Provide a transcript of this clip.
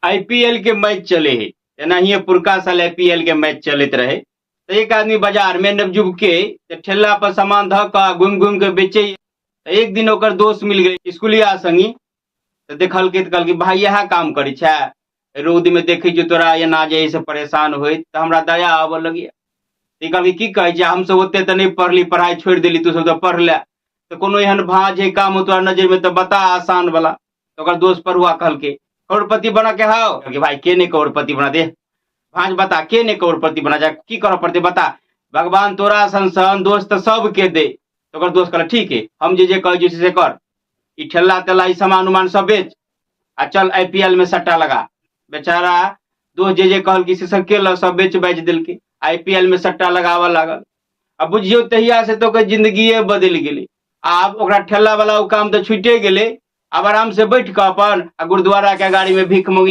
IPL के match चले है, एनाहिए पुरका साल आईपीएल के मैच चलत रहे। तो एक आदमी बाजार में नवजुग के ठेला पर सामान ध के घूम घूम के बेचे। तो एक दिन ओकर दोस्त मिल गए स्कूलिया संगी, तो देखल के कहल कि भाई यह काम करे छै, रौद में देखे जो तोरा एना जे से परेशान होइत, तो हमरा दया आबऽ लगी। तो कहल की कहे छै, हम सब ओते तो नहीं पढ़ली, पढ़ाई छोड़ दिली, तू सब तो पढ़ ले, तो कोनो एहन भांज है काम तोरा नजर में तो बता आसान वाला। तो ओकर दोस्त पढ़ुआ कहल के करोड़पति बना के हाओ कि भाई के नहीं करोड़पति बना दे, भांज बता के नहीं करोड़पति बना जाए, की करऽ पड़ते बता, भगवान तोरा सन दोस्त सब के दे। तो ओकर दोस्त कहल ठीक है, हम जे कहे से कर, ई ठेला तेला ई सामान उमान सब बेच आ चल आईपीएल में सट्टा लगा। बेचारा दोस्त जे कहल कि से सब केलक, सब बेच बाच दिलके, आईपीएल में सट्टा लगावऽ लागल। अब बुझियो तहिया से तो जिंदगी बदल गेलै। आब ओकरा ठेला वाला काम तो छूटे गेलै, अब आराम से बैठ के अपन गुरुद्वारा के गाड़ी में भीख मंगी